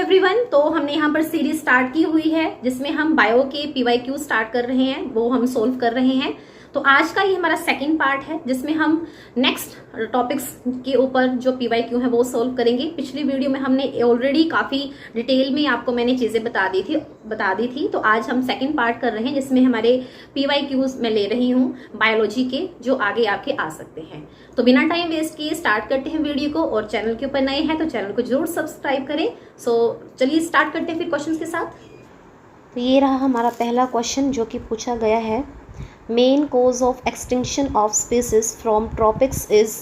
Everyone, तो हमने यहाँ पर सीरीज स्टार्ट की हुई है जिसमें हम बायो के पीवाईक्यू स्टार्ट कर रहे हैं, वो हम सोल्व कर रहे हैं। तो आज का ये हमारा सेकंड पार्ट है जिसमें हम नेक्स्ट टॉपिक्स के ऊपर जो पीवाईक्यू है वो सोल्व करेंगे। पिछली वीडियो में हमने ऑलरेडी काफी डिटेल में आपको मैंने चीजें बता दी थी। तो आज हम सेकंड पार्ट कर रहे हैं जिसमें हमारे पीवाईक्यूज मैं ले रही हूँ बायोलॉजी के, जो आगे आपके आ सकते हैं। तो बिना टाइम वेस्ट किए स्टार्ट करते हैं वीडियो को, और चैनल के ऊपर नए हैं तो चैनल को जरूर सब्सक्राइब करें। सो चलिए स्टार्ट करते हैं फिर क्वेश्चन के साथ। तो ये रहा हमारा पहला क्वेश्चन जो कि पूछा गया है, main cause of extinction of species from tropics is.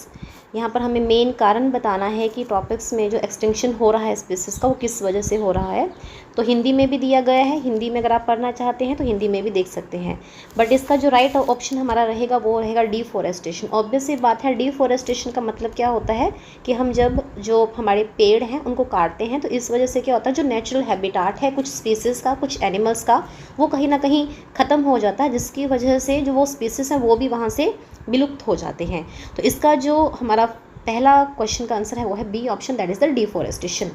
यहाँ पर हमें मेन कारण बताना है कि ट्रॉपिक्स में जो एक्सटिंक्शन हो रहा है स्पीसीज का वो किस वजह से हो रहा है। तो हिंदी में भी दिया गया है, हिंदी में अगर आप पढ़ना चाहते हैं तो हिंदी में भी देख सकते हैं। बट इसका जो राइट ऑप्शन हमारा रहेगा वो रहेगा डिफॉरेस्टेशन। ऑब्वियस सी बात है, डिफॉरेस्टेशन का मतलब क्या होता है कि हम जब जो हमारे पेड़ हैं उनको काटते हैं तो इस वजह से क्या होता है, जो नेचुरल हैबिटाट है कुछ स्पीसीज़ का, कुछ एनिमल्स का, वो कहीं ना कहीं ख़त्म हो जाता है, जिसकी वजह से जो वो स्पीसीज़ हैं वो भी वहाँ से विलुप्त हो जाते हैं। तो इसका जो हमारा पहला क्वेश्चन का आंसर है वो है B option, that is the deforestation.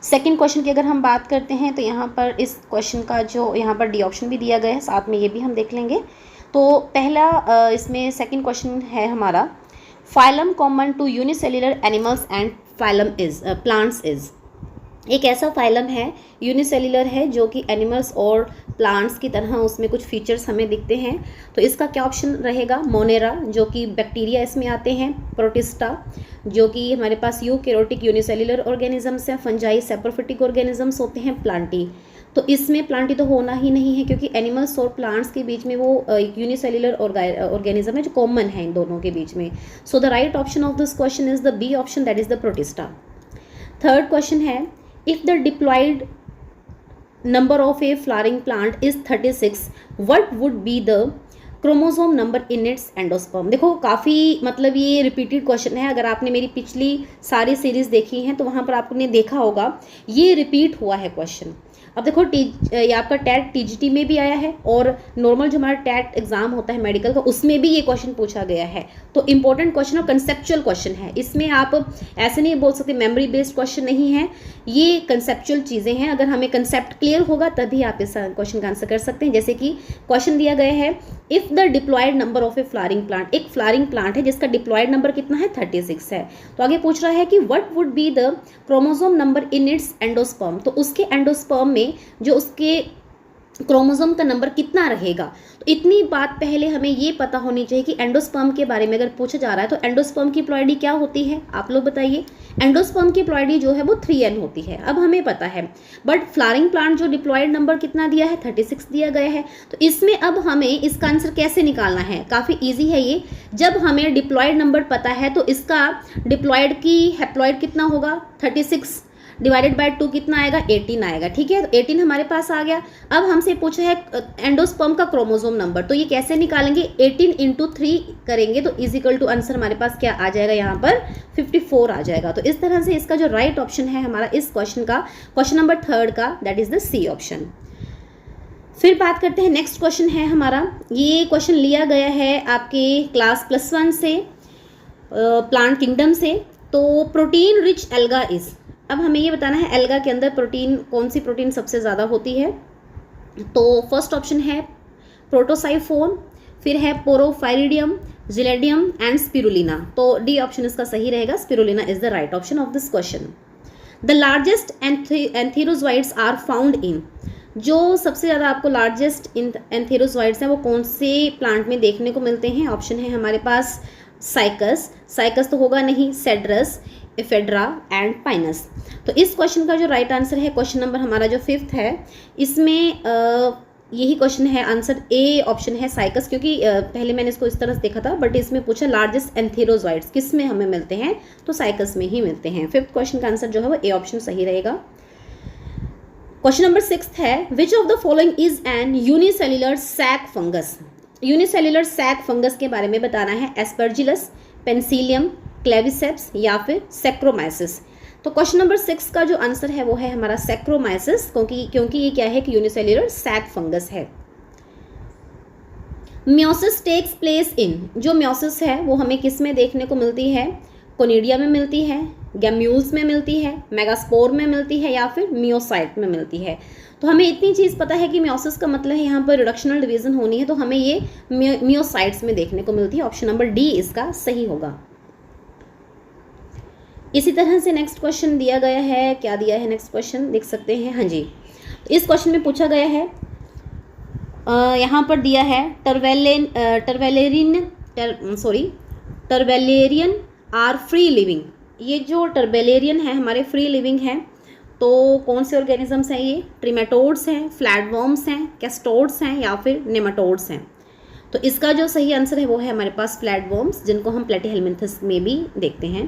Second question की अगर हम बात करते हैं तो यहाँ पर इस क्वेश्चन का जो यहाँ पर डी ऑप्शन भी दिया गया है, साथ में ये भी हम देख लेंगे। तो पहला इसमें सेकंड क्वेश्चन है हमारा, phylum common to unicellular animals and phylum is plants is. एक ऐसा फाइलम है, यूनिसेल्युलर है, जो कि एनिमल्स और प्लांट्स की तरह उसमें कुछ फीचर्स हमें दिखते हैं। तो इसका क्या ऑप्शन रहेगा, मोनेरा जो कि बैक्टीरिया इसमें आते हैं, प्रोटिस्टा जो कि हमारे पास यूकैरियोटिक यूनिसेल्युलर ऑर्गेनिजम्स हैं, फंजाई सैप्रोफिटिक ऑर्गेनिजम्स होते हैं, प्लांटी। तो इसमें प्लांटी तो होना ही नहीं है क्योंकि एनिमल्स और प्लांट्स के बीच में वो यूनिसेल्युलर ऑर्गेनिज्म है जो कॉमन है इन दोनों के बीच में। So the right option of this question is the B option, that is the Protista. Third question है, if the diploid number of a flowering plant is 36, what would be the chromosome number in its endosperm. देखो काफ़ी मतलब ये repeated question है, अगर आपने मेरी पिछली सारी सीरीज देखी हैं तो वहाँ पर आपने देखा होगा ये रिपीट हुआ है क्वेश्चन। अब देखो ये आपका टैट टीजीटी में भी आया है और नॉर्मल जो हमारा टैट एग्जाम होता है मेडिकल का उसमें भी ये क्वेश्चन पूछा गया है। तो इंपॉर्टेंट क्वेश्चन और कंसेप्चुअल क्वेश्चन है, इसमें आप ऐसे नहीं बोल सकते मेमोरी बेस्ड क्वेश्चन नहीं है, ये कंसेप्चुअल चीज़ें हैं। अगर हमें कंसेप्ट क्लियर होगा तभी आप इस क्वेश्चन का आंसर कर सकते हैं। जैसे कि क्वेश्चन दिया गया है, if the diploid number of a flowering plant, एक फ्लावरिंग प्लांट है जिसका डिप्लॉयड नंबर कितना है 36 है। तो आगे पूछ रहा है कि what would be the chromosome number in its endosperm. तो उसके एंडोस्पर्म में जो उसके क्रोमोसोम का नंबर कितना रहेगा। तो इतनी बात पहले हमें ये पता होनी चाहिए कि एंडोस्पर्म के बारे में अगर पूछा जा रहा है तो एंडोस्पर्म की प्लॉइडी क्या होती है, आप लोग बताइए। एंडोस्पर्म की प्लॉइडी जो है वो 3n होती है, अब हमें पता है। बट फ्लावरिंग प्लांट जो डिप्लॉयड नंबर कितना दिया है 36 दिया गया है। तो इसमें अब हमें इसका आंसर कैसे निकालना है, काफ़ी ईजी है ये। जब हमें डिप्लॉयड नंबर पता है तो इसका डिप्लॉयड की हैप्लॉयड कितना होगा, 36 डिवाइडेड बाय 2 कितना आएगा, 18 आएगा। ठीक है, तो 18 हमारे पास आ गया। अब हमसे पूछा है एंडोस्पर्म का क्रोमोसोम नंबर, तो ये कैसे निकालेंगे, 18 × 3 करेंगे तो इज इक्वल टू आंसर हमारे पास क्या आ जाएगा, यहाँ पर 54 आ जाएगा। तो इस तरह से इसका जो राइट ऑप्शन है हमारा इस क्वेश्चन का, क्वेश्चन नंबर 3 का, that is the C option. फिर बात करते हैं, नेक्स्ट क्वेश्चन है हमारा, ये क्वेश्चन लिया गया है आपके क्लास +1 से, प्लांट किंगडम से। तो प्रोटीन रिच एल्गा इज। अब हमें ये बताना है एल्गा के अंदर प्रोटीन, कौन सी प्रोटीन सबसे ज़्यादा होती है। तो फर्स्ट ऑप्शन है प्रोटोसाइफोन, फिर है पोरोफायरिडियम, जिलेडियम एंड स्पिरुलिना। तो डी ऑप्शन इसका सही रहेगा, spirulina is the right option of this question. The largest antherozoids are found in. जो सबसे ज़्यादा आपको लार्जेस्ट एंथेरोजोइड्स हैं वो कौन से प्लांट में देखने को मिलते हैं। ऑप्शन है हमारे पास साइकस तो होगा नहीं, सेड्रस, एफेड्रा एंड पाइनस। तो इस क्वेश्चन का जो राइट आंसर है, क्वेश्चन नंबर हमारा जो 5th है, इसमें यही क्वेश्चन है, आंसर ए ऑप्शन है साइकस, क्योंकि पहले मैंने इसको इस तरह से देखा था बट इसमें पूछा लार्जेस्ट एंथेरोजोइड्स किस में हमें मिलते हैं, तो साइकस में ही मिलते हैं। 5th क्वेश्चन का आंसर जो है वो ए ऑप्शन सही रहेगा। क्वेश्चन नंबर 6th है, which of the following is an unicellular sac fungus. Unicellular sac fungus के बारे में बताना है, एस्परजिलस, पेंसिलियम, क्लेविसेप्स या फिर सेक्रोमाइसिस। तो क्वेश्चन नंबर 6 का जो आंसर है वो है हमारा सेक्रोमाइसिस, क्योंकि ये क्या है कि यूनिसेल्युलर सैक फंगस है। Meiosis takes place in. जो म्योसिस है वो हमें किस में देखने को मिलती है, कोनिडिया में मिलती है, गैम्यूल्स में मिलती है, मेगास्पोर में मिलती है या फिर मियोसाइट में मिलती है। तो हमें इतनी चीज़ पता है कि मियोसिस का मतलब है यहाँ पर रिडक्शनल डिवीजन होनी है, तो हमें ये मियोसाइट्स में देखने को मिलती है। ऑप्शन नंबर डी इसका सही होगा। इसी तरह से नेक्स्ट क्वेश्चन दिया गया है, क्या दिया है नेक्स्ट क्वेश्चन देख सकते हैं। हाँ जी, तो इस क्वेश्चन में पूछा गया है, यहाँ पर दिया है टर्बेलेरियन आर फ्री लिविंग। ये जो टर्बेलेरियन है हमारे फ्री लिविंग हैं, तो कौन से ऑर्गेनिजम्स हैं ये? ट्रिमेटोड्स हैं, फ्लैटवर्म्स हैं, कैस्टोड्स हैं या फिर नेमाटोड्स हैं। तो इसका जो सही आंसर है वो है हमारे पास फ्लैटवर्म्स, जिनको हम प्लेटीहेलमिन्थस में भी देखते हैं।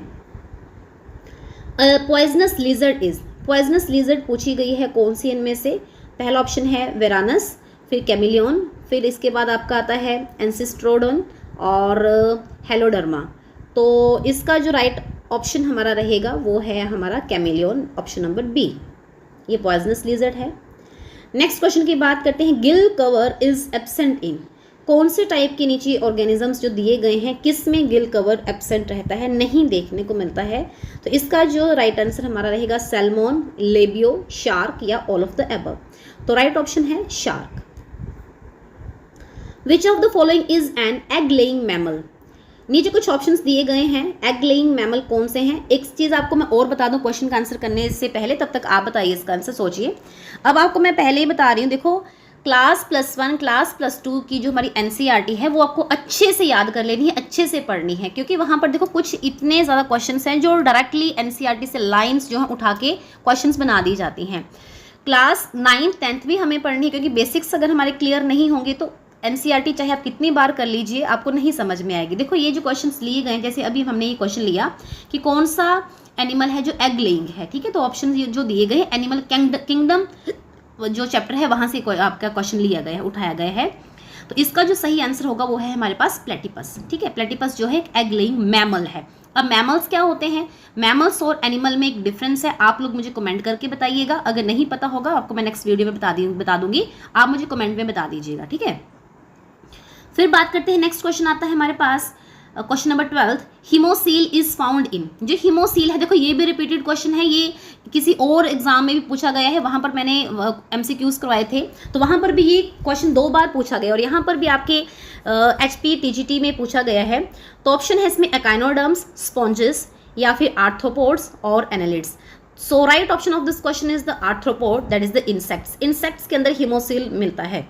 Poisonous lizard is, poisonous lizard पूछी गई है कौन सी इनमें से? पहला ऑप्शन है वेरानस, फिर कैमिलियन, फिर इसके बाद आपका आता है एंसिस्ट्रोडन और हेलोडर्मा। तो इसका जो राइट ऑप्शन हमारा रहेगा वो है हमारा कैमिलियन, ऑप्शन नंबर बी, ये पॉइजनस लिजर्ड है। नेक्स्ट क्वेश्चन की बात करते हैं, gill cover is absent in, कौन से टाइप के नीचे ऑर्गेनिजम्स जो दिए गए हैं किस में गिल कवर एब्सेंट रहता है, नहीं देखने को मिलता है? तो इसका जो राइट आंसर हमारा रहेगा सैल्मोन, लेबियो, शार्क या ऑल ऑफ द अबव। तो राइट ऑप्शन है shark. Which of the following is an egg laying mammal, नीचे कुछ ऑप्शंस दिए गए हैं, एग लेइंग मैमल कौन से हैं? एक चीज़ आपको मैं और बता दूं क्वेश्चन का आंसर करने से पहले, तब तक आप बताइए इसका आंसर, सोचिए। अब आपको मैं पहले ही बता रही हूँ, देखो क्लास +1 क्लास +2 की जो हमारी एनसीईआरटी है वो आपको अच्छे से याद कर लेनी है, अच्छे से पढ़नी है, क्योंकि वहाँ पर देखो कुछ इतने ज़्यादा क्वेश्चंस हैं जो डायरेक्टली एनसीईआरटी से लाइंस जो है उठा के क्वेश्चंस बना दी जाती हैं। क्लास 9th 10th भी हमें पढ़नी है, क्योंकि बेसिक्स अगर हमारे क्लियर नहीं होंगे तो एनसीईआरटी चाहे आप कितनी बार कर लीजिए आपको नहीं समझ में आएगी। देखो ये जो क्वेश्चंस लिए गए, जैसे अभी हमने ये क्वेश्चन लिया कि कौन सा एनिमल है जो एग लेइंग है, ठीक है, तो ऑप्शन जो दिए गए एनिमल किंगडम जो चैप्टर है वहां से आपका क्वेश्चन लिया गया है, उठाया गया है। तो इसका जो सही आंसर होगा वो है हमारे पास प्लेटिपस, ठीक है। प्लेटिपस जो है एक एग लेइंग मैमल है। अब मैमल्स क्या होते हैं? मैमल्स और एनिमल में एक डिफरेंस है, आप लोग मुझे कमेंट करके बताइएगा। अगर नहीं पता होगा आपको मैं नेक्स्ट वीडियो में बता दूंगी, आप मुझे कमेंट में बता दीजिएगा, ठीक है। फिर बात करते हैं, नेक्स्ट क्वेश्चन आता है हमारे पास question number 12, haemocoel is found in. जो हीमोसील है, देखो ये भी रिपीटेड क्वेश्चन है, ये किसी और एग्जाम में भी पूछा गया है, वहां पर मैंने एमसीक्यूज करवाए थे, तो वहां पर भी ये क्वेश्चन 2 बार पूछा गया और यहाँ पर भी आपके एचपी टीजीटी में पूछा गया है। तो ऑप्शन है इसमें एकाइनोडर्म्स, स्पॉन्जेस या फिर आर्थ्रोपोड्स और annelids. So right option of this question is the arthropod, that is the insects. Insects के अंदर हीमोसील मिलता है।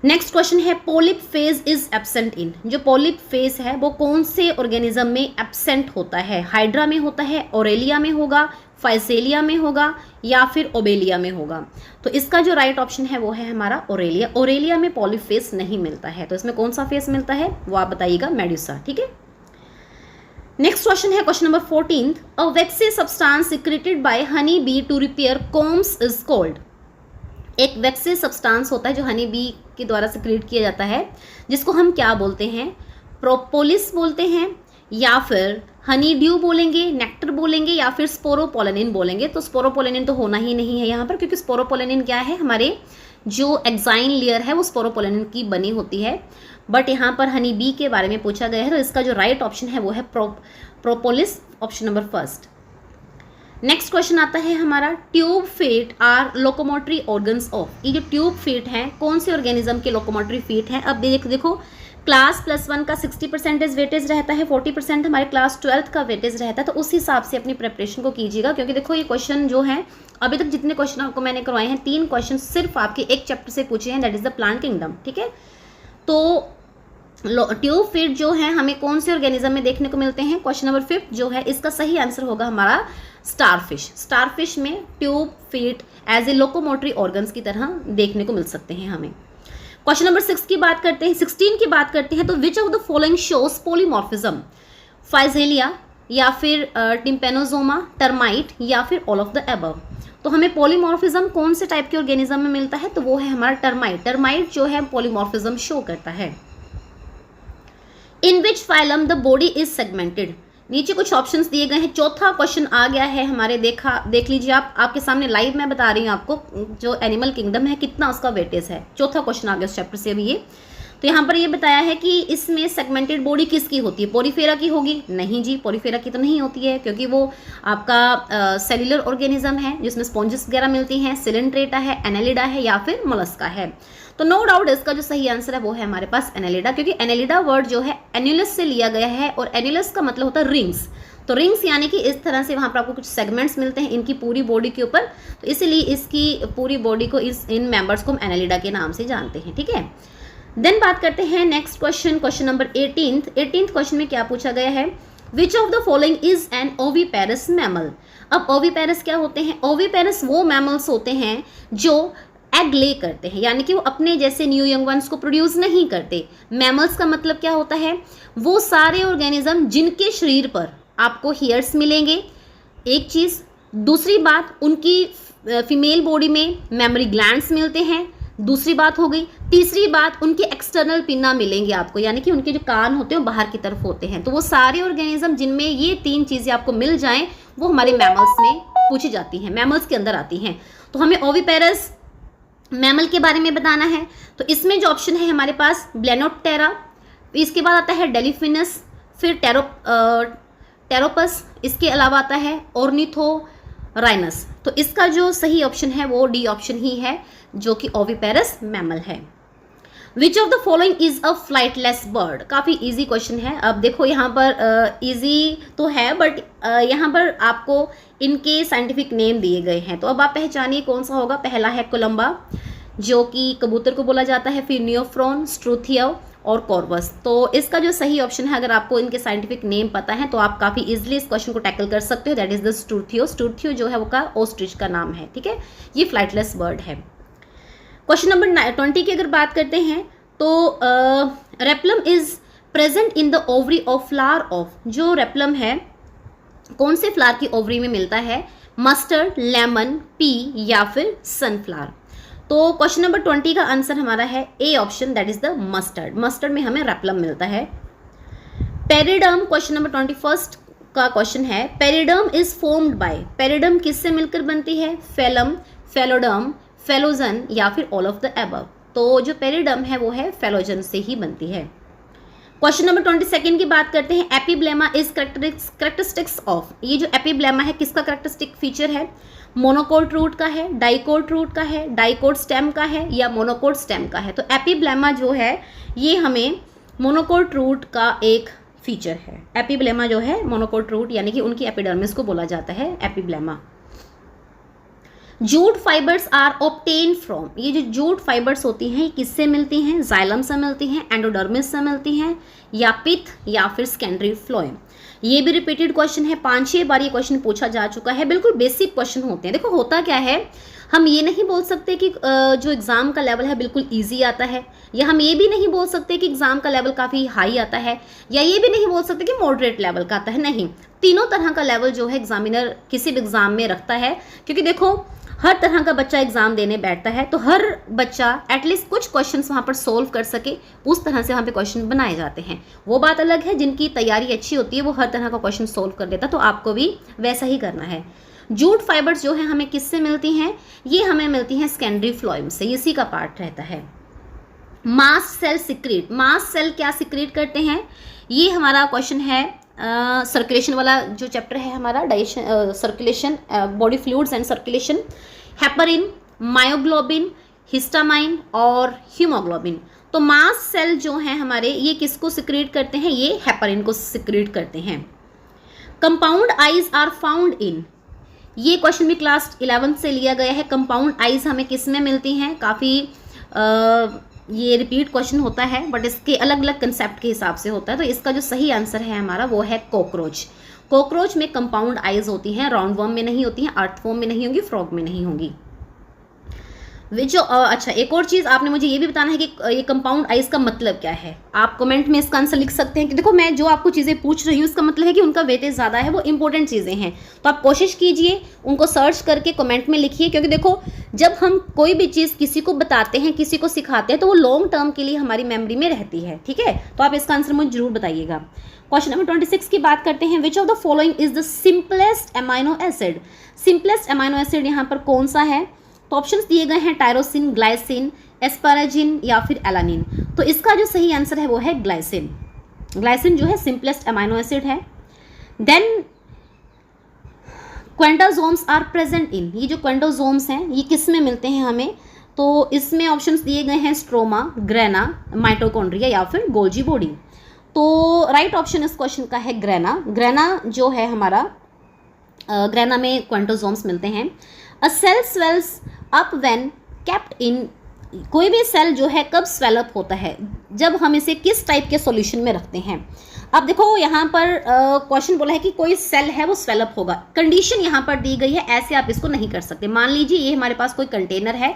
नेक्स्ट क्वेश्चन है, polyp phase is absent in. जो पोलिप फेज है वो कौन से ऑर्गेनिज्म में एब्सेंट होता है? हाइड्रा में होता है, ओरेलिया में होगा, फाइसेलिया में होगा या फिर ओबेलिया में होगा? तो इसका जो राइट ऑप्शन है वो है हमारा ओरेलिया। ओरेलिया में पोलिप फेज नहीं मिलता है, तो इसमें कौन सा फेज मिलता है वो आप बताइएगा, मेडुसा, ठीक है। नेक्स्ट क्वेश्चन है question number 14, a waxy substance secreted by honey bee to repair combs is called. एक वैक्सी सब्सटेंस होता है जो हनी बी के द्वारा सिक्रेट किया जाता है, जिसको हम क्या बोलते हैं? प्रोपोलिस बोलते हैं या फिर हनी ड्यू बोलेंगे, नेक्टर बोलेंगे या फिर स्पोरोपोलेनिन बोलेंगे। तो स्पोरोपोलेनिन तो होना ही नहीं है यहाँ पर, क्योंकि स्पोरोपोलेनिन क्या है, हमारे जो एक्साइन लेयर है वो स्पोरोपोलेनिन की बनी होती है। बट यहाँ पर हनी बी के बारे में पूछा गया है, तो इसका जो राइट ऑप्शन है वो है propolis, option number 1। Next question आता है हमारा, tube feet are locomotory organs of. ये जो ट्यूब फीट हैं कौन से ऑर्गेनिज्म के लोकोमोटरी फीट हैं? अब देखो क्लास +1 का 60% वेटेज रहता है, 40% हमारे क्लास 12th का वेटेज रहता है, तो उस हिसाब से अपनी प्रिपरेशन को कीजिएगा। क्योंकि देखो ये क्वेश्चन जो है, अभी तक जितने क्वेश्चन आपको मैंने करवाए हैं 3 क्वेश्चन सिर्फ आपके एक चैप्टर से पूछे हैं, that is the plant kingdom, ठीक है। तो ट्यूब फीट जो है हमें कौन से ऑर्गेनिज्म में देखने को मिलते हैं? क्वेश्चन नंबर 5 जो है इसका सही आंसर होगा हमारा स्टारफिश। स्टारफिश में tube feet as a locomotory organs की तरह देखने को मिल सकते हैं हमें। क्वेश्चन नंबर 16 की बात करते हैं, तो विच of the following shows polymorphism? फाइजेलिया या फिर टिम्पेनोजोमा, टर्माइट या फिर ऑल ऑफ द अबव। तो हमें पॉलीमॉर्फिज्म कौन से टाइप के ऑर्गेनिज्म में मिलता है? तो वो है हमारा टर्माइट। टर्माइट जो है पॉलीमॉर्फिज्म शो करता है। In which phylum the body is segmented. नीचे कुछ ऑप्शंस दिए गए हैं। चौथा क्वेश्चन आ गया है हमारे, देख लीजिए आप, आपके सामने लाइव मैं बता रही हूँ आपको जो एनिमल किंगडम है कितना उसका वेटेज है। चौथा क्वेश्चन आ गया उस चैप्टर से अभी ये। तो यहाँ पर ये बताया है कि इसमें सेगमेंटेड बॉडी किसकी होती है, पोरीफेरा की होगी? नहीं जी, पोरीफेरा की तो नहीं होती है, क्योंकि वो आपका सेल्युलर ऑर्गेनिज्म है जिसमें स्पॉन्जेस वगैरह मिलती हैं, सिलेंट्रेटा है, एनेलिडा है या फिर मोलस्का है। तो नो डाउट इसका जो सही आंसर है वो है हमारे पास एनेलिडा, क्योंकि एनेलिडा वर्ड जो है एन्युलस से लिया गया है और एन्युलस का मतलब होता है रिंग्स। तो रिंग्स यानी कि इस तरह से वहाँ पर आपको कुछ सेगमेंट्स मिलते हैं इनकी पूरी बॉडी के ऊपर, तो इसीलिए इसकी पूरी बॉडी को इन मेंबर्स को हम एनेलिडा के नाम से जानते हैं, ठीक है। देन बात करते हैं next question, question number 18th question में क्या पूछा गया है, which of the following is N oviparous mammal. अब ओविपेरस क्या होते हैं? ओविपेरस वो मैमल्स होते हैं जो एग ले करते हैं, यानी कि वो अपने जैसे न्यू यंग वंस को प्रोड्यूस नहीं करते। मैमल्स का मतलब क्या होता है? वो सारे ऑर्गेनिज्म जिनके शरीर पर आपको हेयर्स मिलेंगे, एक चीज़। दूसरी बात, उनकी फीमेल बॉडी में मेमोरी ग्लैंड्स मिलते हैं, दूसरी बात हो गई। तीसरी बात, उनके एक्सटर्नल पिन्ना मिलेंगे आपको, यानी कि उनके जो कान होते हैं वो बाहर की तरफ होते हैं। तो वो सारे ऑर्गेनिज्म जिनमें ये 3 चीज़ें आपको मिल जाएं वो हमारे मैमल्स में पूछी जाती हैं, मैमल्स के अंदर आती हैं। तो हमें ओविपेरस मैमल के बारे में बताना है, तो इसमें जो ऑप्शन है हमारे पास ब्लेनोप्टेरा, इसके बाद आता है डेलिफिनस, फिर टेरोपस, इसके अलावा आता है ऑर्निथोराइनस। तो इसका जो सही ऑप्शन है वो डी ऑप्शन ही है, जो कि ओविपेरस मैमल है। Which of the following is a flightless bird. काफ़ी इजी क्वेश्चन है। अब देखो यहाँ पर इजी तो है, बट यहाँ पर आपको इनके साइंटिफिक नेम दिए गए हैं, तो अब आप पहचानिए कौन सा होगा। पहला है कोलंबा, जो कि कबूतर को बोला जाता है, फिर नियोफ्रॉन, स्ट्रूथियो और कॉर्वस। तो इसका जो सही ऑप्शन है, अगर आपको इनके साइंटिफिक नेम पता है तो आप काफ़ी इजीली इस क्वेश्चन को टैकल कर सकते हो। That is the Struthio. Struthio जो है वो का ऑस्ट्रिच का नाम है, ठीक है। ये फ्लाइटलेस बर्ड है। क्वेश्चन नंबर 20 की अगर बात करते हैं तो replum is present in the ovary of flower of. जो रेप्लम है कौन से फ्लावर की ओवरी में मिलता है? मस्टर्ड, लेमन, पी या फिर सनफ्लावर। तो क्वेश्चन नंबर 20 का आंसर हमारा है A option, that is the mustard. Mustard में हमें रेप्लम मिलता है। पेरिडर्म, क्वेश्चन नंबर 21 का क्वेश्चन है, periderm is formed by. Periderm किससे मिलकर बनती है? फेलम, फेलोडर्म, फेलोजन या फिर ऑल ऑफ द अबव। तो जो पेरिडर्म है वो है फेलोजन से ही बनती है। क्वेश्चन नंबर 22 की बात करते हैं, एपिब्लेमा इज करेक्टरिस्टिक्स ऑफ। ये जो एपिब्लेमा है किसका करेक्टरिस्टिक फीचर है? मोनोकोट रूट का है, डाइकोट रूट का है, डाइकोट स्टेम का है या मोनोकोट स्टेम का है। तो एपिब्लेमा जो है ये हमें मोनोकोट रूट का एक फीचर है। एपिब्लेमा जो है मोनोकोट रूट यानी कि उनकी एपिडर्मिस को बोला जाता है epiblema. Jute fibres are obtain from. ये जो जूट फाइबर्स होती हैं किससे मिलती हैं? जाइलम से मिलती हैं, एंडोडर्मिस से मिलती हैं या पिथ या फिर सेकेंडरी फ्लोएम। ये भी रिपीटेड क्वेश्चन है, 5-6 बार ये क्वेश्चन पूछा जा चुका है। बिल्कुल बेसिक क्वेश्चन होते हैं। देखो होता क्या है, हम ये नहीं बोल सकते कि जो एग्ज़ाम का लेवल है बिल्कुल इजी आता है, या हम ये भी नहीं बोल सकते कि एग्ज़ाम का लेवल काफ़ी हाई आता है, या ये भी नहीं बोल सकते कि मॉडरेट लेवल का आता है। नहीं, तीनों तरह का लेवल जो है एग्जामिनर किसी भी एग्ज़ाम में रखता है, क्योंकि देखो हर तरह का बच्चा एग्जाम देने बैठता है, तो हर बच्चा एटलीस्ट कुछ क्वेश्चंस वहाँ पर सोल्व कर सके, उस तरह से वहाँ पे क्वेश्चन बनाए जाते हैं। वो बात अलग है, जिनकी तैयारी अच्छी होती है वो हर तरह का क्वेश्चन सोल्व कर देता, तो आपको भी वैसा ही करना है। जूट फाइबर्स जो है हमें किससे मिलती हैं? ये हमें मिलती हैं सेकेंडरी फ्लोएम से, इसी का पार्ट रहता है। Mast cell secrete. Mast cell क्या सिक्रीट करते हैं? ये हमारा क्वेश्चन है सर्कुलेशन वाला जो चैप्टर है हमारा, digestion, circulation, body fluids and circulation. Heparin, myoglobin, histamine और हीमोग्लोबिन। तो मास्ट सेल जो हैं हमारे ये किसको सिक्रीट करते हैं? ये हेपरिन को सिक्रीट करते हैं। Compound eyes are found in. ये क्वेश्चन भी क्लास 11 से लिया गया है। कंपाउंड आइज हमें किस में मिलती हैं? काफ़ी ये रिपीट क्वेश्चन होता है, बट इसके अलग अलग कंसेप्ट के हिसाब से होता है। तो इसका जो सही आंसर है हमारा वो है कॉकरोच। कॉकरोच में कंपाउंड आइज होती हैं, राउंड वर्म में नहीं होती हैं, अर्थवर्म में नहीं होंगी, फ्रॉग में नहीं होंगी। अच्छा, एक और चीज़ आपने मुझे ये भी बताना है कि ये कंपाउंड आइज का मतलब क्या है। आप कमेंट में इसका आंसर लिख सकते हैं कि देखो मैं जो आपको चीज़ें पूछ रही हूँ इसका मतलब है कि उनका वेटेज ज़्यादा है, वो इंपॉर्टेंट चीज़ें हैं। तो आप कोशिश कीजिए उनको सर्च करके कमेंट में लिखिए, क्योंकि देखो जब हम कोई भी चीज़ किसी को बताते हैं, किसी को सिखाते हैं, तो वो लॉन्ग टर्म के लिए हमारी मेमोरी में रहती है। ठीक है, तो आप इसका आंसर मुझे जरूर बताइएगा। क्वेश्चन नंबर 26 की बात करते हैं, विच of the following is the simplest amino acid. Simplest amino acid यहाँ पर कौन सा है? तो ऑप्शंस दिए गए हैं टायरोसिन, ग्लाइसिन, एस्पाराजिन या फिर एलानिन। तो इसका जो सही आंसर है वो है ग्लाइसिन। ग्लाइसिन जो है सिंपलेस्ट अमाइनो एसिड है। देन क्वेंटाजोम्स आर प्रेजेंट इन, ये जो क्वेंटाजोम्स हैं ये किस में मिलते हैं हमें, तो इसमें ऑप्शंस दिए गए हैं स्ट्रोमा, ग्रेना, माइटोकॉन्ड्रिया या फिर गोल्जी बॉडी। तो राइट ऑप्शन इस क्वेश्चन का है ग्रेना। ग्रेना जो है हमारा, ग्रेना में क्वेंटाजोम्स मिलते हैं। A cell swells up when kept in, कोई भी सेल जो है कब स्वेलअप होता है, जब हम इसे किस टाइप के सॉल्यूशन में रखते हैं। अब देखो यहाँ पर क्वेश्चन बोला है कि कोई सेल है वो स्वेलअप होगा, कंडीशन यहाँ पर दी गई है, ऐसे आप इसको नहीं कर सकते। मान लीजिए ये हमारे पास कोई कंटेनर है,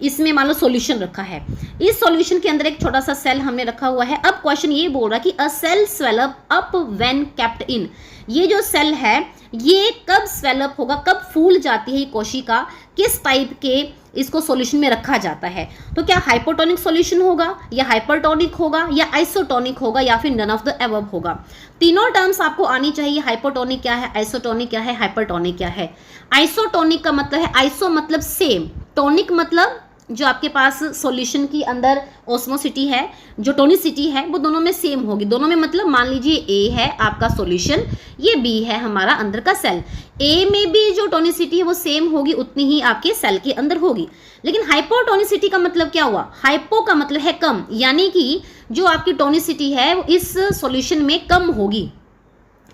इसमें मान लो सॉल्यूशन रखा है, इस सॉल्यूशन के अंदर एक छोटा सा सेल हमने रखा हुआ है। अब क्वेश्चन ये बोल रहा है कि a cell swell up up when kept in, ये जो सेल है ये कब स्वेलअप होगा, कब फूल जाती है ये कोशिका, किस टाइप के इसको सॉल्यूशन में रखा जाता है। तो क्या हाइपोटोनिक सॉल्यूशन होगा या हाइपरटोनिक होगा या आइसोटोनिक होगा या फिर नन ऑफ द अबव होगा। तीनों टर्म्स आपको आनी चाहिए, हाइपोटोनिक क्या है, आइसोटोनिक क्या है, हाइपरटोनिक क्या है। आइसोटोनिक का मतलब है, आइसो मतलब सेम, टोनिक मतलब जो आपके पास सॉल्यूशन की अंदर ओस्मोसिटी है, जो टोनिसिटी है वो दोनों में सेम होगी। दोनों में मतलब मान लीजिए ए है आपका सॉल्यूशन, ये बी है हमारा अंदर का सेल, ए में भी जो टोनिसिटी है वो सेम होगी, उतनी ही आपके सेल के अंदर होगी। लेकिन हाइपोटोनिसिटी का मतलब क्या हुआ, हाइपो का मतलब है कम, यानी कि जो आपकी टोनिसिटी है वो इस सॉल्यूशन में कम होगी,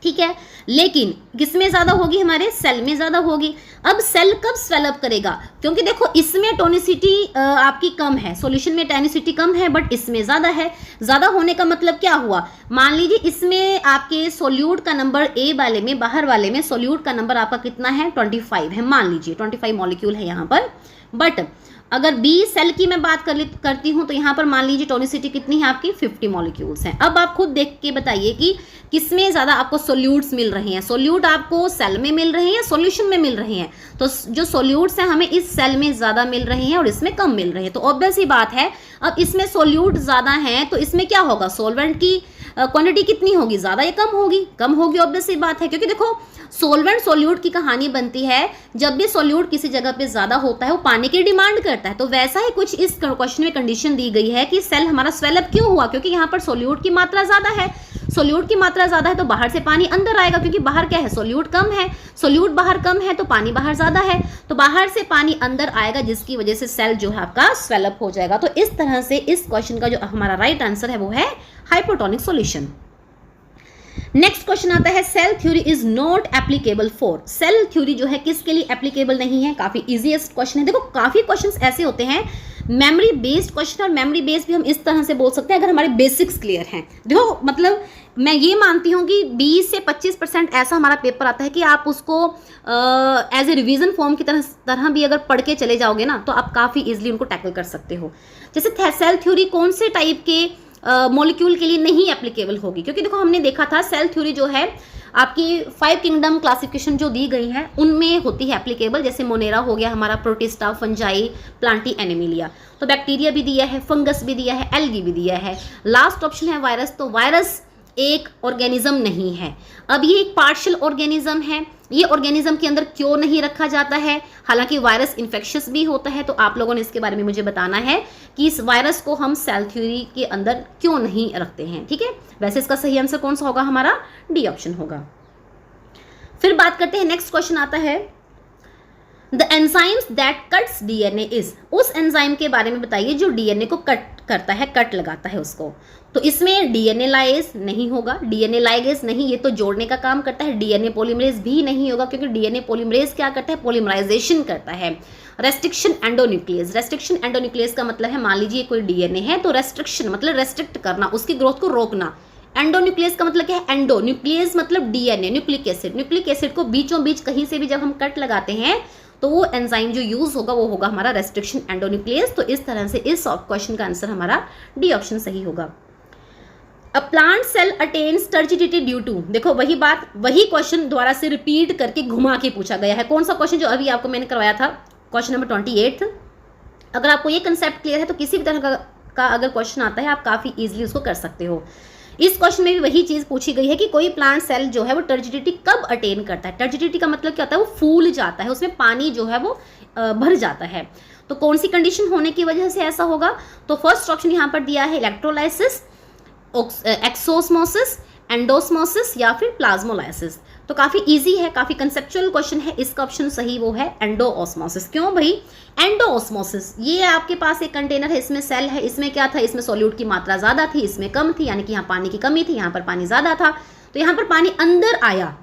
ठीक है, लेकिन किसमें ज्यादा होगी, हमारे सेल में ज्यादा होगी। अब सेल कब स्वेलअप करेगा, क्योंकि देखो इसमें टोनिसिटी आपकी कम है, सॉल्यूशन में टोनिसिटी कम है बट इसमें ज्यादा है। ज्यादा होने का मतलब क्या हुआ, मान लीजिए इसमें आपके सोल्यूट का नंबर ए वाले में, बाहर वाले में सोल्यूट का नंबर आपका कितना है, 25 है, मान लीजिए 25 मॉलिक्यूल है यहाँ पर। बट अगर बी सेल की मैं बात करती हूँ तो यहाँ पर मान लीजिए टोनिसिटी कितनी है आपकी, 50 मॉलिक्यूल्स हैं। अब आप खुद देख के बताइए कि किसमें ज़्यादा आपको सोल्यूट्स मिल रहे हैं, सोल्यूट आपको सेल में मिल रहे हैं या सॉल्यूशन में मिल रहे हैं। तो जो सोल्यूट्स हैं हमें इस सेल में ज़्यादा मिल रहे हैं और इसमें कम मिल रहे हैं, तो ऑब्वियस ही बात है। अब इसमें सोल्यूट ज़्यादा हैं तो इसमें क्या होगा, सॉल्वेंट की क्वांटिटी कितनी होगी, ज़्यादा या कम होगी, कम होगी, ऑब्वियस ही बात है। क्योंकि देखो सोल्वेंट सोल्यूट की कहानी बनती है, जब भी सोल्यूट किसी जगह पे ज्यादा होता है वो पानी की डिमांड करता है। तो वैसा ही कुछ इस क्वेश्चन में कंडीशन दी गई है कि सेल हमारा स्वेलअप क्यों हुआ, क्योंकि यहाँ पर सोल्यूट की मात्रा ज्यादा है। सोल्यूट की मात्रा ज्यादा है तो बाहर से पानी अंदर आएगा, क्योंकि बाहर क्या है, सोल्यूट कम है, सोल्यूट बाहर कम है तो पानी बाहर ज्यादा है, तो बाहर से पानी अंदर आएगा जिसकी वजह से सेल जो है आपका स्वेलअप हो जाएगा। तो इस तरह से इस क्वेश्चन का जो हमारा राइट आंसर है वो है हाइपोटोनिक सॉल्यूशन। नेक्स्ट क्वेश्चन आता है, cell theory is not applicable for, cell theory जो है किसके लिए एप्लीकेबल नहीं है। काफी इजीएस्ट क्वेश्चन है। देखो काफी क्वेश्चंस ऐसे होते हैं मेमोरी बेस्ड क्वेश्चन, और मेमोरी बेस्ड भी हम इस तरह से बोल सकते हैं अगर हमारे बेसिक्स क्लियर हैं। देखो मतलब मैं ये मानती हूँ कि 20 से 25% ऐसा हमारा पेपर आता है कि आप उसको एज ए रिवीजन फॉर्म की तरह भी अगर पढ़ के चले जाओगे ना तो आप काफ़ी इजीली उनको टैकल कर सकते हो। जैसे सेल थ्योरी कौन से टाइप के मॉलिक्यूल के लिए नहीं एप्लीकेबल होगी, क्योंकि देखो हमने देखा था सेल थ्योरी जो है आपकी 5 किंगडम क्लासिफिकेशन जो दी गई है उनमें होती है एप्लीकेबल। जैसे मोनेरा हो गया हमारा, प्रोटिस्टा, फंजाई, प्लांटी, एनिमिलिया। तो बैक्टीरिया भी दिया है, फंगस भी दिया है, एल्गी भी दिया है। लास्ट ऑप्शन है वायरस। तो वायरस एक ऑर्गेनिज्म नहीं है। अब ये एक पार्शियल ऑर्गेनिज्म है, ये ऑर्गेनिज्म के अंदर क्यों नहीं रखा जाता है, हालांकि वायरस इन्फेक्शियस भी होता है। तो आप लोगों ने इसके बारे में मुझे बताना है कि इस वायरस को हम सेल थ्योरी के अंदर क्यों नहीं रखते हैं, ठीक है। वैसे इसका सही आंसर कौन सा होगा, हमारा डी ऑप्शन होगा। फिर बात करते हैं, नेक्स्ट क्वेश्चन आता है, the enzymes that cuts DNA is, उस एंजाइम के बारे में बताइए जो डीएनए को कट करता है, कट लगाता है उसको। तो इसमें डीएनए लाइगेज नहीं होगा, डीएनए लाइगेज नहीं, ये तो जोड़ने का काम करता है। डीएनए पॉलीमरेज भी नहीं होगा, क्योंकि डीएनए पॉलीमरेज क्या करता है, पॉलीमराइजेशन करता है। रेस्ट्रिक्शन एंडोन्यूक्लियस, रेस्ट्रिक्शन एंडोन्यूक्लियस का मतलब है मान लीजिए कोई डीएनए है तो रेस्ट्रिक्शन मतलब रेस्ट्रिक्ट करना, उसकी ग्रोथ को रोकना। एंडोन्यूक्लियस का मतलब क्या है, एंडो, न्यूक्लियस मतलब DNA, nucleic acid, nucleic acid को बीचों बीच कहीं से भी जब हम कट लगाते हैं तो वो एंजाइम जो यूज होगा वो होगा हमारा रेस्ट्रिक्शन एंडोन्यूक्लियस। तो इस तरह से इस क्वेश्चन का आंसर हमारा डी ऑप्शन सही होगा। A plant cell attains turgidity due to, देखो वही बात, वही क्वेश्चन द्वारा से रिपीट करके घुमा के पूछा गया है। कौन सा क्वेश्चन, जो अभी आपको मैंने करवाया था, क्वेश्चन नंबर 28। अगर आपको ये कंसेप्ट क्लियर है तो किसी भी तरह का अगर क्वेश्चन आता है आप काफी इजीली उसको कर सकते हो। इस क्वेश्चन में भी वही चीज पूछी गई है कि कोई प्लांट सेल जो है वो टर्जिडिटी कब अटेन करता है। टर्जिडिटी का मतलब क्या होता है, वो फूल जाता है, उसमें पानी जो है वो भर जाता है। तो कौन सी कंडीशन होने की वजह से ऐसा होगा, तो फर्स्ट ऑप्शन यहाँ पर दिया है इलेक्ट्रोलाइसिस, एक्सोस्मोसिस, एंडोस्मोसिस या फिर प्लाज्मोलाइसिस। तो काफी इजी है, काफी कंसेप्चुअल क्वेश्चन है। इसका ऑप्शन सही वो है एंडोऑस्मोसिस। क्यों भाई, एंडोऑस्मोसिस, ये आपके पास एक कंटेनर है, इसमें सेल है, इसमें क्या था, इसमें सॉल्यूट की मात्रा ज्यादा थी, इसमें कम थी, यानी कि यहाँ पानी की कमी थी, यहाँ पर पानी ज्यादा था। तो यहाँ पर पानी अंदर आया,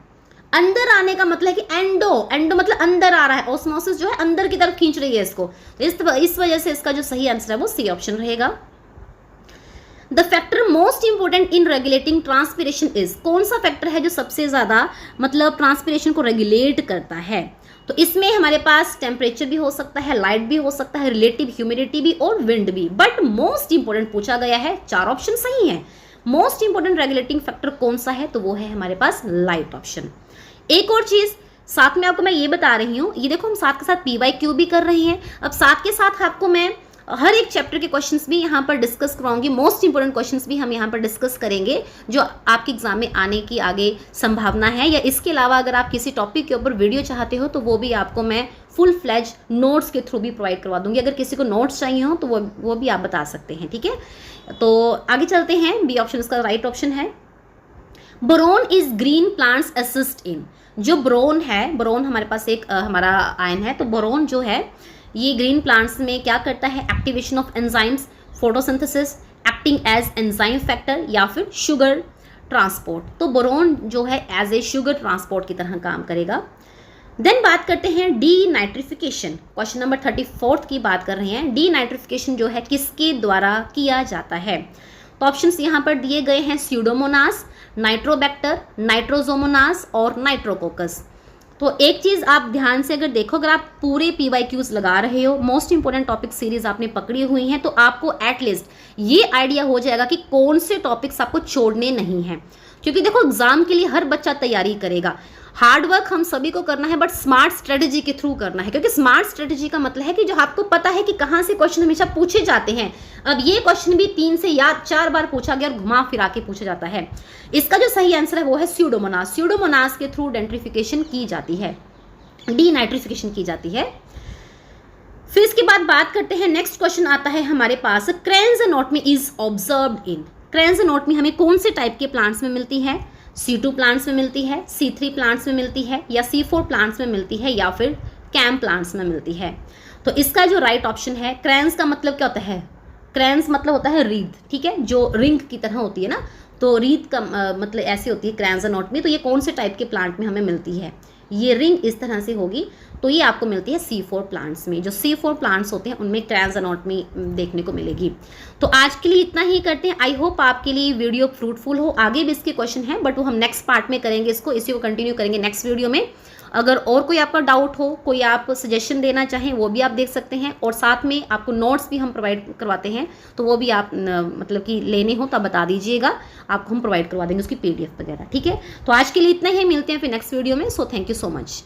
अंदर आने का मतलब है कि एंडो मतलब अंदर आ रहा है, ऑस्मोसिस जो है अंदर की तरफ खींच रही है इसको। तो इस वजह से इसका जो सही आंसर है वो सी ऑप्शन रहेगा। The factor most important in regulating transpiration is, कौन सा फैक्टर है जो सबसे ज्यादा मतलब ट्रांसपिरेशन को रेगुलेट करता है। तो इसमें हमारे पास टेम्परेचर भी हो सकता है, लाइट भी हो सकता है, रिलेटिव ह्यूमिडिटी भी और विंड भी, बट मोस्ट इंपोर्टेंट पूछा गया है। 4 ऑप्शन सही है। मोस्ट इंपोर्टेंट रेगुलेटिंग फैक्टर कौन सा है, तो वो है हमारे पास लाइट ऑप्शन। एक और चीज साथ में आपको मैं ये बता रही हूँ, ये देखो हम साथ के साथ PYQ भी कर रहे हैं। अब साथ के साथ आपको मैं हर एक चैप्टर के क्वेश्चंस भी यहाँ पर डिस्कस कराऊंगी, मोस्ट इंपोर्टेंट क्वेश्चंस भी हम यहाँ पर डिस्कस करेंगे जो आपके एग्जाम में आने की आगे संभावना है। या इसके अलावा अगर आप किसी टॉपिक के ऊपर वीडियो चाहते हो तो वो भी आपको मैं फुल फ्लैज नोट्स के थ्रू भी प्रोवाइड करवा दूंगी। अगर किसी को नोट्स चाहिए हो तो वो भी आप बता सकते हैं, ठीक है। तो आगे चलते हैं, बी ऑप्शन इसका राइट ऑप्शन है। Boron is green plants assist in, जो बोरोन है, बोरोन हमारे पास एक हमारा आयन है, तो बोरोन जो है ये ग्रीन प्लांट्स में क्या करता है, activation of enzymes, photosynthesis, acting as enzyme factor या फिर शुगर ट्रांसपोर्ट। तो बोरोन जो है एज ए शुगर ट्रांसपोर्ट की तरह काम करेगा। देन बात करते हैं डी नाइट्रिफिकेशन, क्वेश्चन नंबर 34 की बात कर रहे हैं। डी नाइट्रिफिकेशन जो है किसके द्वारा किया जाता है, तो ऑप्शंस यहाँ पर दिए गए हैं, स्यूडोमोनास, नाइट्रोबैक्टर, नाइट्रोजोमोनास और नाइट्रोकोकस। तो एक चीज आप ध्यान से अगर देखो, अगर आप पूरे PYQs लगा रहे हो, मोस्ट इंपोर्टेंट टॉपिक सीरीज आपने पकड़ी हुई है, तो आपको एटलीस्ट ये आइडिया हो जाएगा कि कौन से टॉपिक्स आपको छोड़ने नहीं है। क्योंकि देखो एग्जाम के लिए हर बच्चा तैयारी करेगा, हार्ड वर्क हम सभी को करना है, बट स्मार्ट स्ट्रेटेजी के थ्रू करना है। क्योंकि स्मार्ट स्ट्रेटेजी का मतलब है कि जो आपको पता है कि कहाँ से क्वेश्चन हमेशा पूछे जाते हैं। अब ये क्वेश्चन भी 3 से या 4 बार पूछा गया और घुमा फिरा के पूछा जाता है। इसका जो सही आंसर है वो है स्यूडोमोनास। स्यूडोमोनास के थ्रू डेंट्रिफिकेशन की जाती है, डीनाइट्रिफिकेशन की जाती है। फिर इसके बाद बात करते हैं, नेक्स्ट क्वेश्चन आता है हमारे पास, Kranz anatomy is observed in. Kranz anatomy हमें कौन से टाइप के प्लांट्स में मिलती है, C2 प्लांट्स में मिलती है, C3 प्लांट्स में मिलती है, या C4 प्लांट्स में मिलती है, या फिर कैम प्लांट्स में मिलती है। तो इसका जो राइट ऑप्शन है, क्रेन्स का मतलब क्या होता है, क्रेन्स मतलब होता है रीद, ठीक है, जो रिंग की तरह होती है ना, तो रीद का मतलब ऐसी होती है क्रेन्स एनोटमी। तो ये कौन से टाइप के प्लांट में हमें मिलती है, ये रिंग इस तरह से होगी, तो ये आपको मिलती है C4 प्लांट्स में। जो C4 प्लांट्स होते हैं उनमें क्रेन्स एनोटमी देखने को मिलेगी। तो आज के लिए इतना ही करते हैं। आई होप आपके लिए वीडियो फ्रूटफुल हो। आगे भी इसके क्वेश्चन हैं, बट वो हम नेक्स्ट पार्ट में करेंगे, इसी को कंटिन्यू करेंगे नेक्स्ट वीडियो में। अगर और कोई आपका डाउट हो, कोई आप सजेशन देना चाहें, वो भी आप देख सकते हैं। और साथ में आपको नोट्स भी हम प्रोवाइड करवाते हैं, तो वो भी आप मतलब कि लेने हो तो बता दीजिएगा, आपको हम प्रोवाइड करवा देंगे उसकी PDF वगैरह, ठीक है। तो आज के लिए इतना ही, मिलते हैं फिर नेक्स्ट वीडियो में। So thank you so much.